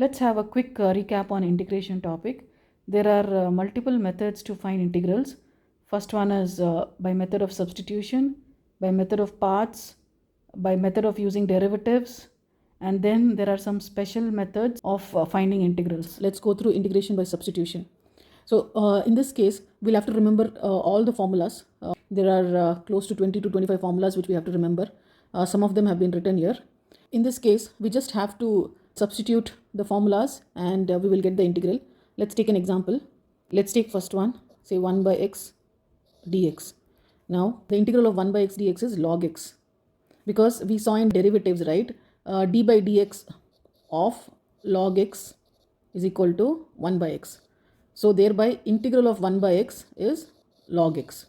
Let's have a quick recap on integration topic. There are multiple methods to find integrals. First one is by method of substitution, by method of parts, by method of using derivatives, and then there are some special methods of finding integrals. Let's go through integration by substitution. So in this case, we'll have to remember all the formulas. There are close to 20 to 25 formulas which we have to remember. Some of them have been written here. In this case, we just have to substitute the formulas and we will get the integral. Let's take an example. Let's take first one, say 1 by x dx. Now, the integral of 1 by x dx is log x. Because we saw in derivatives, right, d by dx of log x is equal to 1 by x. So, thereby integral of 1 by x is log x.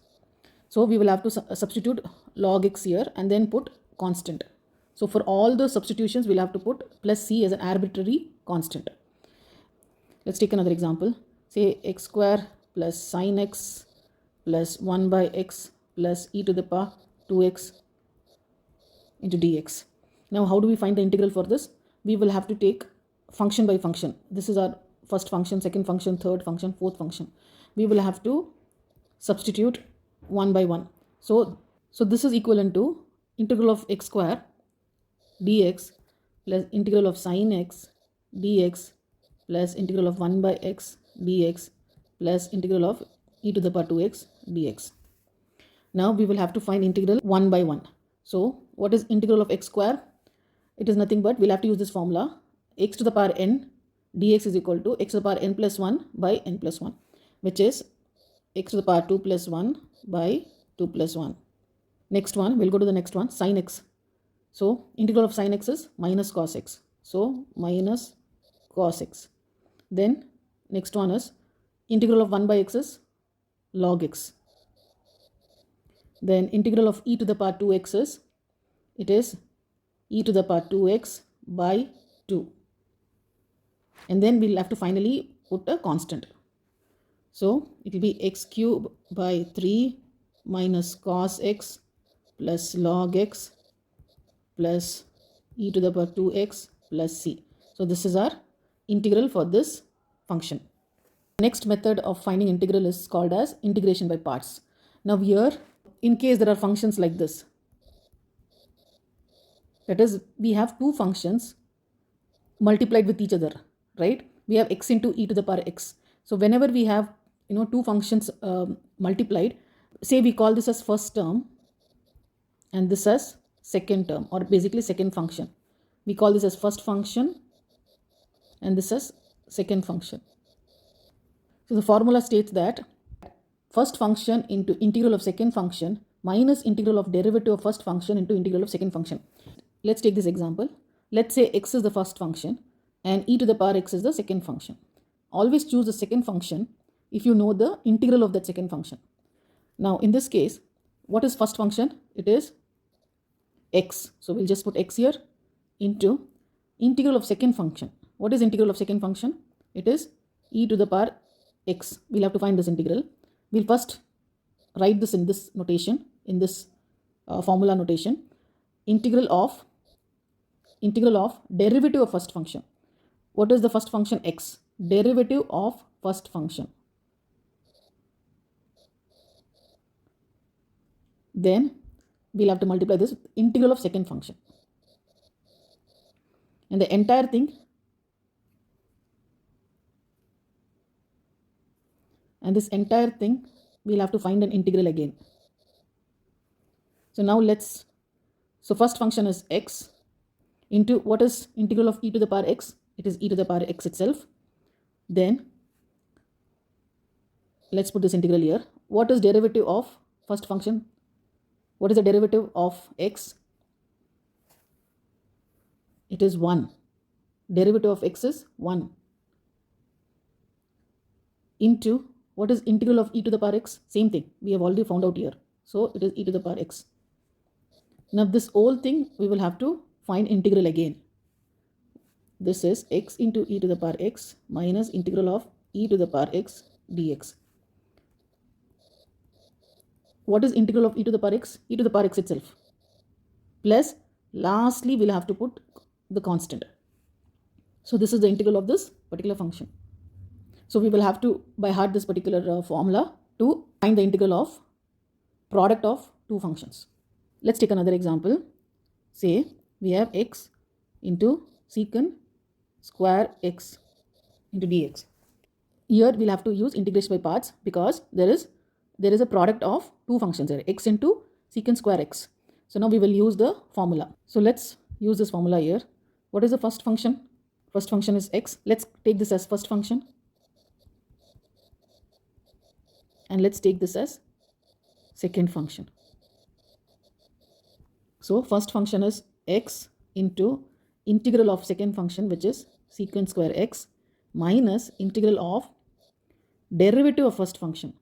So, we will have to substitute log x here and then put constant. So, for all the substitutions, we'll have to put plus c as an arbitrary constant. Let's take another example. Say x square plus sine x plus 1 by x plus e to the power 2x into dx. Now, how do we find the integral for this? We will have to take function by function. This is our first function, second function, third function, fourth function. We will have to substitute one by one. So this is equivalent to integral of x square dx plus integral of sine x dx plus integral of 1 by x dx plus integral of e to the power 2x dx. Now we will have to find integral one by one. So what is integral of x square? It is nothing but we'll have to use this formula. X to the power n dx is equal to x to the power n plus 1 by n plus 1, which is x to the power 2 plus 1 by 2 plus 1. Next one, we'll go to the next one, sine x. So integral of sine x is minus cos x. So minus cos x. Then next one is integral of 1 by x is log x. Then integral of e to the power 2x is, it is e to the power 2x by 2. And then we'll have to finally put a constant. So it will be x cube by 3 minus cos x plus log x plus e to the power 2x plus c. So this is our integral for this function. Next method of finding integral is called as integration by parts. Now here, in case there are functions like this, that is, we have two functions multiplied with each other, right? We have x into e to the power x. So whenever we have two functions multiplied, say we call this as first term and this as second term, or basically second function. We call this as first function and this as second function. So the formula states that first function into integral of second function minus integral of derivative of first function into integral of second function. Let's take this example. Let's say x is the first function and e to the power x is the second function. Always choose the second function if you know the integral of that second function. Now in this case, what is first function? It is x. So we'll just put x here into integral of second function. What is integral of second function? It is e to the power x. We'll have to find this integral. We'll first write this in this notation, in this formula notation. Integral of derivative of first function. What is the first function? X. Derivative of first function. Then we'll have to multiply this with integral of second function. And the entire thing, we'll have to find an integral again. So now so first function is x into what is integral of e to the power x? It is e to the power x itself. Then let's put this integral here. What is derivative of first function? What is the derivative of x? It is 1. Derivative of x is 1. Into what is integral of e to the power x? Same thing. We have already found out here. So it is e to the power x. Now this whole thing we will have to find integral again. This is x into e to the power x minus integral of e to the power x dx. What is integral of e to the power x? E to the power x itself. Plus, lastly, we'll have to put the constant. So this is the integral of this particular function. So we will have to by heart this particular formula to find the integral of product of two functions. Let's take another example. Say we have x into secant square x into dx. Here we'll have to use integration by parts because there is a product of two functions here, x into secant square x. So now we will use the formula. So let's use this formula here. What is the first function? First function is x. Let's take this as first function. And let's take this as second function. So first function is x into integral of second function, which is secant square x, minus integral of derivative of first function.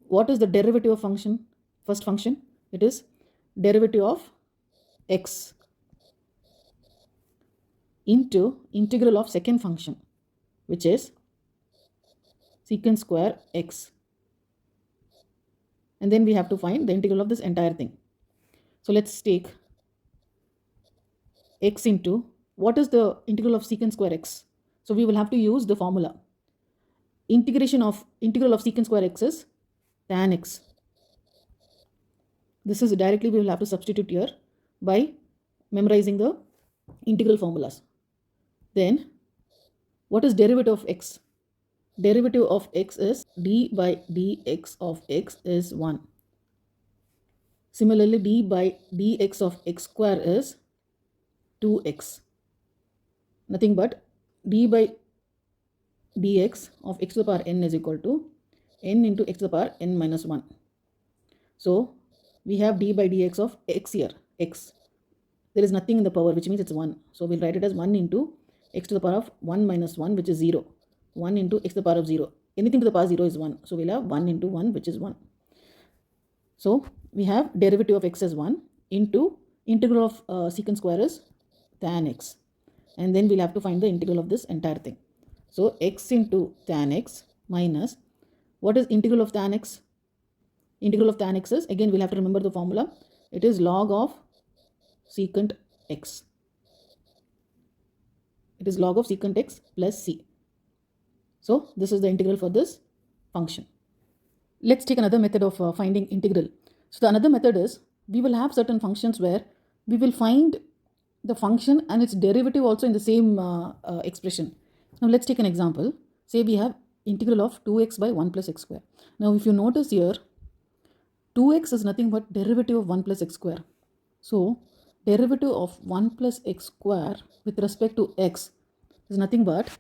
What is the derivative of function? First function, it is derivative of x into integral of second function, which is secant square x. And then we have to find the integral of this entire thing. So let's take x into, what is the integral of secant square x? So we will have to use the formula. Integral of secant square x is tan x. This is directly we will have to substitute here by memorizing the integral formulas. Then what is derivative of x? Derivative of x is d by dx of x is 1. Similarly, d by dx of x square is 2x. Nothing but d by dx of x to the power n is equal to n into x to the power n minus 1. So we have d by dx of x here, x. There is nothing in the power, which means it's 1. So we'll write it as 1 into x to the power of 1 minus 1, which is 0. 1 into x to the power of 0. Anything to the power 0 is 1. So we'll have 1 into 1, which is 1. So we have derivative of x as 1 into integral of secant square is tan x. And then we'll have to find the integral of this entire thing. So x into tan x minus, what is integral of tan x? Integral of tan x is, again we'll have to remember the formula. It is log of secant x. It is log of secant x plus c. So this is the integral for this function. Let's take another method of finding integral. So the another method is, we will have certain functions where we will find the function and its derivative also in the same expression. Now let's take an example. Say we have integral of 2x by 1 plus x square. Now if you notice here, 2x is nothing but derivative of 1 plus x square. So derivative of 1 plus x square with respect to x is nothing but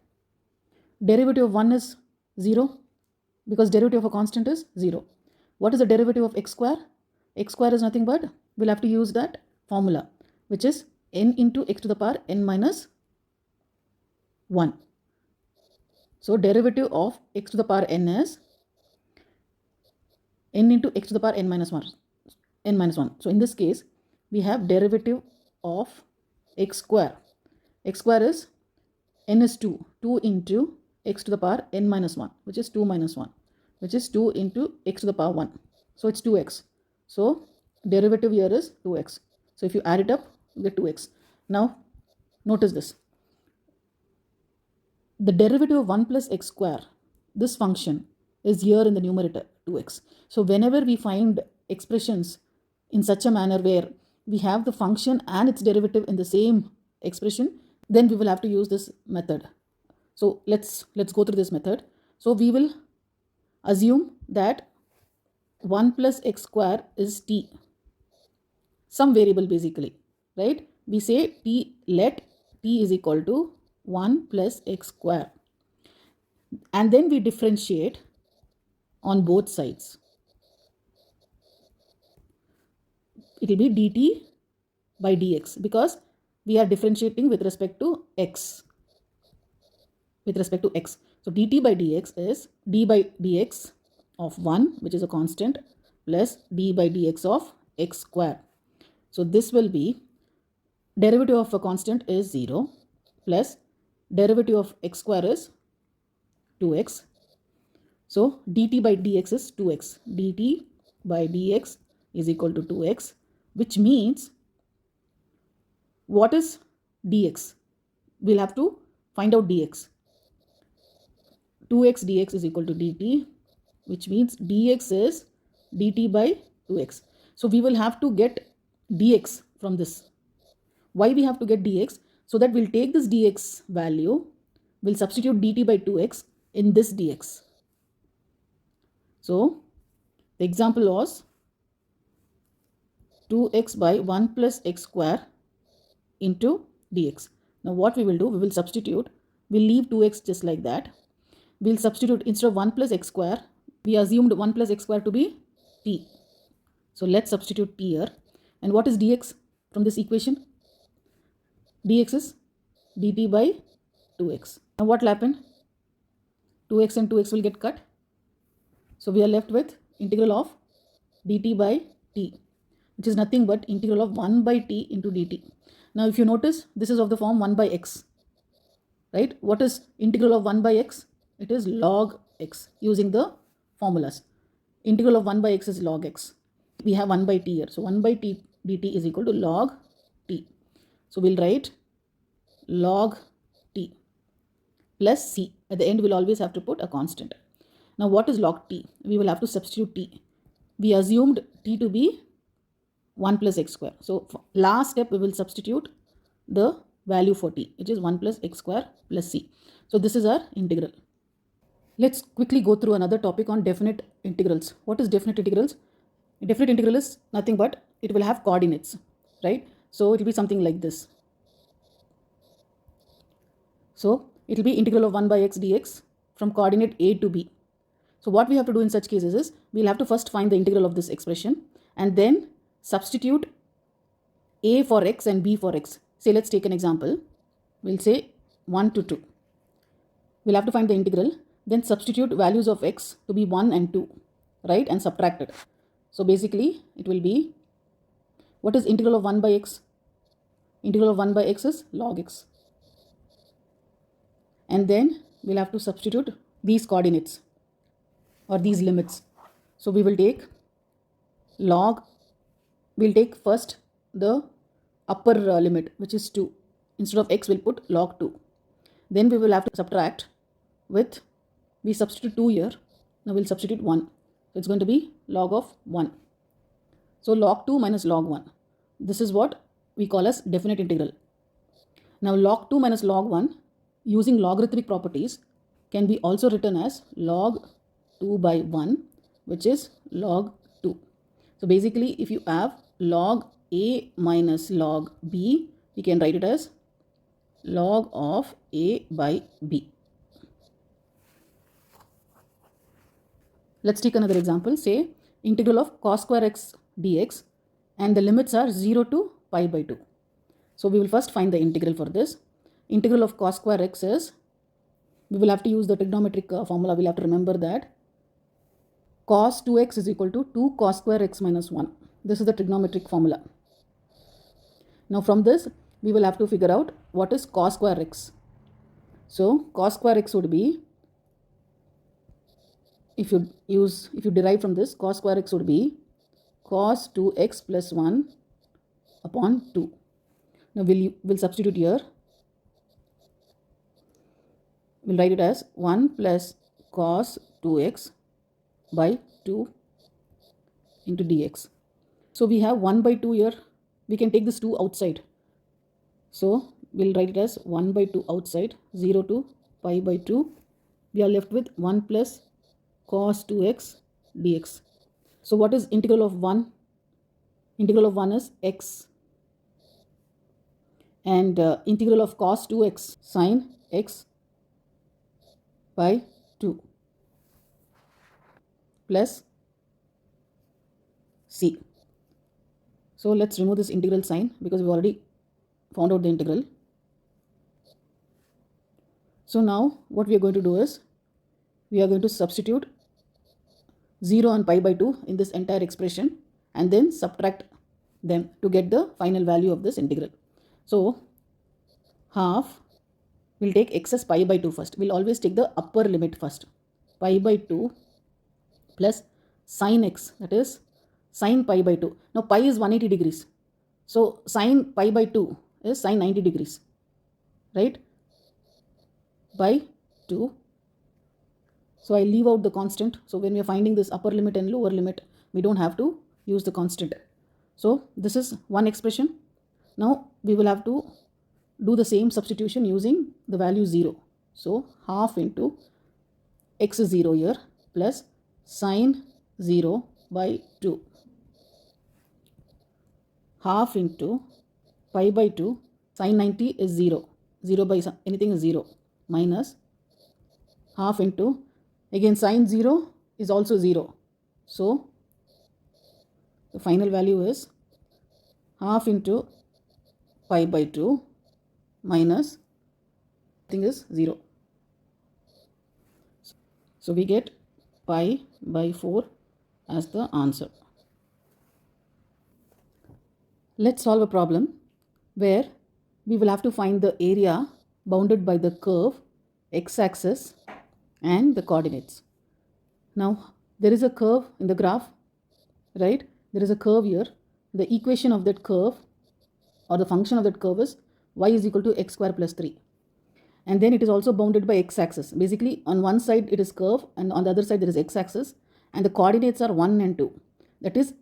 derivative of 1 is 0 because derivative of a constant is 0. What is the derivative of x square? X square is nothing but, we'll have to use that formula, which is n into x to the power n minus 1. So derivative of x to the power n is n into x to the power n minus 1. So in this case, we have derivative of x square. X square is n is 2. 2 into x to the power n minus 1, which is 2 minus 1, which is 2 into x to the power 1. So it's 2x. So derivative here is 2x. So if you add it up, you get 2x. Now notice this. The derivative of 1 plus x square, this function is here in the numerator 2x. So whenever we find expressions in such a manner where we have the function and its derivative in the same expression, then we will have to use this method. So let's go through this method. So we will assume that 1 plus x square is t, some variable basically, right? We say let t is equal to 1 plus x square, and then we differentiate on both sides. It will be dt by dx because we are differentiating with respect to x. So dt by dx is d by dx of 1, which is a constant, plus d by dx of x square. So this will be derivative of a constant is 0 plus derivative of x square is 2x. So dt by dx is 2x. dt by dx is equal to 2x, which means what is dx? We'll have to find out dx. 2x dx is equal to dt, which means dx is dt by 2x. So we will have to get dx from this. Why we have to get dx? So that we'll take this dx value, we'll substitute dt by 2x in this dx. So the example was 2x by 1 plus x square into dx. Now what we will do, we will substitute, we'll leave 2x just like that. We'll substitute, instead of 1 plus x square, we assumed 1 plus x square to be t. So let's substitute t here. And what is dx from this equation? Dx is dt by 2x. Now what will happen? 2x and 2x will get cut. So we are left with integral of dt by t, which is nothing but integral of 1 by t into dt. Now if you notice, this is of the form 1 by x, right? What is integral of 1 by x? It is log x, using the formulas. Integral of 1 by x is log x. We have 1 by t here. So 1 by t dt is equal to log t. So we'll write log t plus c. At the end, we'll always have to put a constant. Now what is log t? We will have to substitute t. We assumed t to be 1 plus x square. So last step, we will substitute the value for t, which is 1 plus x square plus c. So this is our integral. Let's quickly go through another topic on definite integrals. What is definite integrals? A definite integral is nothing but it will have coordinates, right? So it will be something like this. So it will be integral of 1 by x dx from coordinate a to b. So what we have to do in such cases is, we'll have to first find the integral of this expression and then substitute a for x and b for x. Say let's take an example. We'll say 1 to 2. We'll have to find the integral, then substitute values of x to be 1 and 2, right? And subtract it. So basically it will be, what is integral of 1 by x? Integral of 1 by x is log x. And then we'll have to substitute these coordinates or these limits. So we will take log, we'll take first the upper limit, which is 2. Instead of x, we'll put log 2. Then we will have to subtract with, we substitute 2 here. Now we'll substitute 1. So it's going to be log of 1. So log 2 minus log 1. This is what we call as definite integral. Now log 2 minus log 1, using logarithmic properties, can be also written as log 2 by 1, which is log 2. So basically, if you have log a minus log b, we can write it as log of a by b. Let's take another example. Say integral of cos square x dx, and the limits are 0 to pi by 2. So we will first find the integral for this. Integral of cos square x is, we will have to use the trigonometric formula. We'll have to remember that cos 2x is equal to 2 cos square x minus 1. This is the trigonometric formula. Now from this, we will have to figure out what is cos square x. So cos square x would be, if you derive from this, cos square x would be cos 2x plus 1 upon 2. Now we'll substitute here. We'll write it as 1 plus cos 2x by 2 into dx. So we have 1 by 2 here. We can take this 2 outside. So we'll write it as 1 by 2 outside, 0 to pi by 2. We are left with 1 plus cos 2x dx. So what is integral of 1? Integral of 1 is x. And integral of cos 2x, sine x by 2 plus c. So let's remove this integral sign because we've already found out the integral. So now what we are going to do is, we are going to substitute 0 and pi by 2 in this entire expression and then subtract them to get the final value of this integral. So half, we'll take x as pi by 2 first. We'll always take the upper limit first. Pi by 2 plus sine x, that is sine pi by 2. Now pi is 180 degrees. So sine pi by 2 is sine 90 degrees, right? by 2. So I leave out the constant. So when we are finding this upper limit and lower limit, we don't have to use the constant. So this is one expression. Now we will have to do the same substitution using the value 0. So half into x is 0 here plus sine 0 by 2. Half into pi by 2, sine 90 is 0. 0 by anything is 0 minus half into, again sine 0 is also 0. So the final value is half into pi by 2 minus thing is 0. So we get pi by 4 as the answer. Let's solve a problem where we will have to find the area bounded by the curve x-axis and the coordinates. Now there is a curve in the graph, right? There is a curve here. The equation of that curve or the function of that curve is y is equal to x square plus 3. And then it is also bounded by x-axis. Basically on one side it is curve and on the other side there is x-axis, and the coordinates are 1 and 2. That is,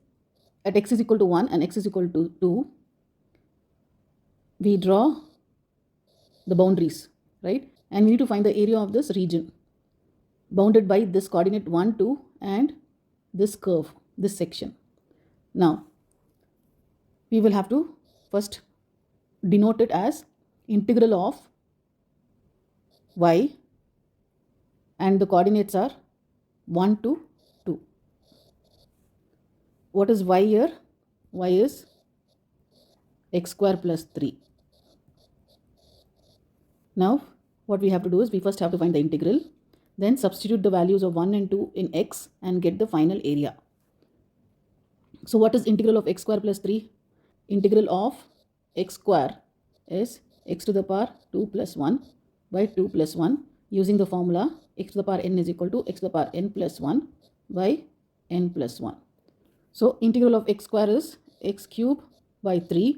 at x is equal to 1 and x is equal to 2, we draw the boundaries, right? And we need to find the area of this region bounded by this coordinate 1, 2 and this curve, this section. Now we will have to first denote it as integral of y, and the coordinates are 1 to 2. What is y here? Y is x square plus 3. Now what we have to do is we first have to find the integral, then substitute the values of 1 and 2 in x and get the final area. So what is integral of x square plus 3? Integral of x square is x to the power 2 plus 1 by 2 plus 1 using the formula x to the power n is equal to x to the power n plus 1 by n plus 1. So integral of x square is x cube by 3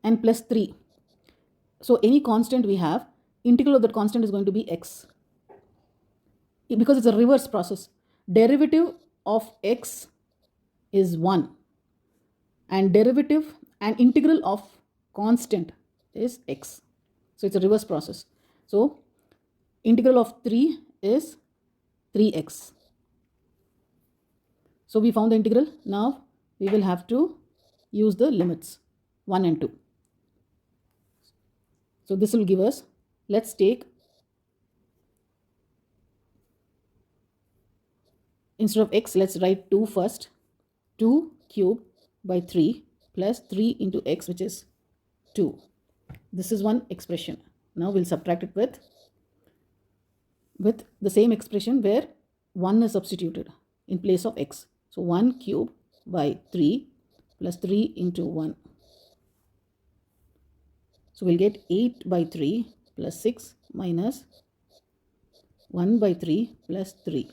and plus 3. So any constant we have, integral of that constant is going to be x. Because it's a reverse process. Derivative of x is 1 and derivative and integral of constant is x. So it's a reverse process. So integral of 3 is 3x. So we found the integral. Now we will have to use the limits 1 and 2. So this will give us, let's take, instead of x, let's write 2 first. 2 cube by 3 plus 3 into x, which is 2. This is one expression. Now we'll subtract it with the same expression where 1 is substituted in place of x. So 1 cube by 3 plus 3 into 1. So we'll get 8 by 3 plus 6 minus 1 by 3 plus 3,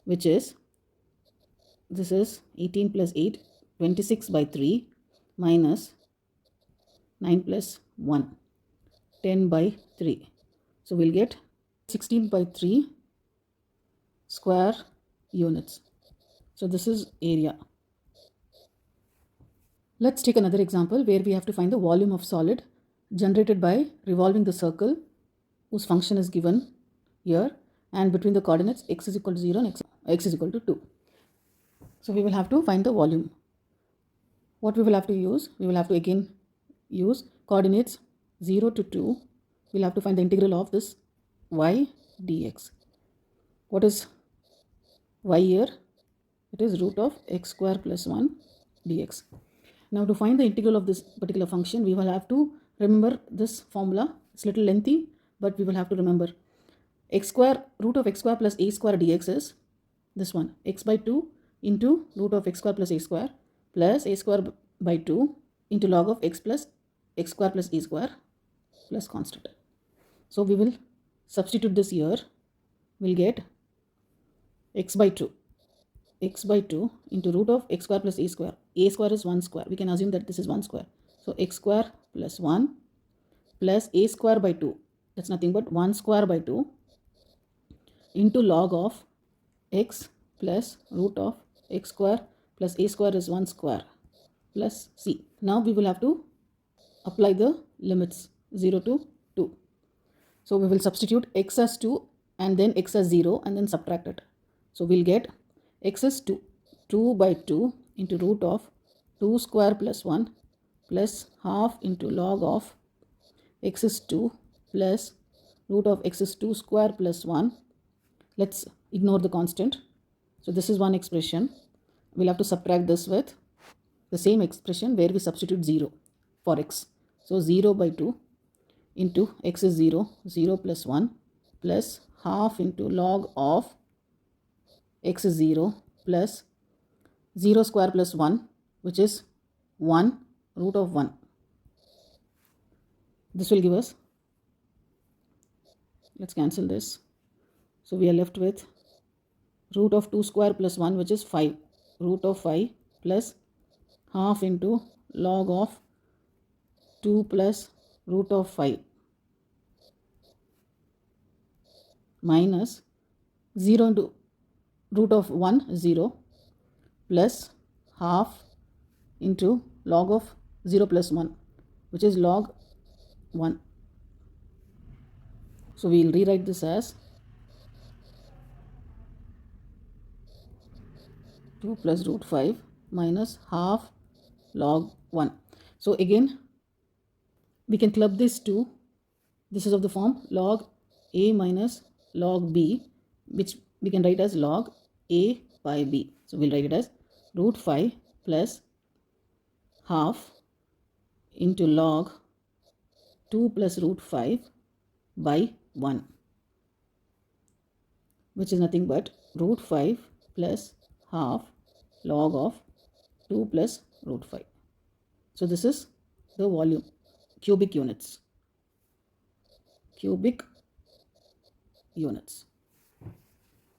which is, this is 18 plus 8, 26 by 3 minus 9 plus 1, 10 by 3. So we'll get 16 by 3 square units. So this is area. Let's take another example where we have to find the volume of solid generated by revolving the circle whose function is given here, and between the coordinates x is equal to 0 and x is equal to 2. So we will have to find the volume. What we will have to use? We will have to again use coordinates 0 to 2. We will have to find the integral of this y dx. What is y here? It is root of x square plus 1 dx. Now to find the integral of this particular function, we will have to remember this formula. It's a little lengthy, but we will have to remember. X square, root of x square plus a square dx is this one, x by 2 into root of x square plus a square by 2 into log of x plus x square plus a square plus constant. So we will substitute this here. We'll get x by 2 into root of x square plus a square. A square is 1 square. We can assume that this is 1 square. So x square plus 1 plus a square by 2. That's nothing but 1 square by 2 into log of x plus root of x square plus a square is 1 square plus c. Now we will have to apply the limits 0 to 2. So we will substitute x as 2 and then x as 0 and then subtract it. So we'll get x is 2. 2 by 2 into root of 2 square plus 1 plus half into log of x is 2 plus root of x is 2 square plus 1. Let's ignore the constant. So this is one expression. We'll have to subtract this with the same expression where we substitute 0 for x. So 0 by 2 into x is 0, 0 plus 1 plus half into log of x is 0 plus 0 square plus 1, which is 1 root of 1. This will give us, let's cancel this. So we are left with root of 2 square plus 1, which is 5. Root of 5 plus half into log of 2 plus root of 5 minus 0 into root of 1, 0 plus half into log of 0 plus 1, which is log 1. So we will rewrite this as 2 plus root 5 minus half log 1. So again, we can club this to, this is of the form log a minus log b, which we can write as log a by b. So we'll write it as root 5 plus half into log 2 plus root 5 by 1, which is nothing but root 5 plus half log of 2 plus root 5. So this is the volume, cubic units.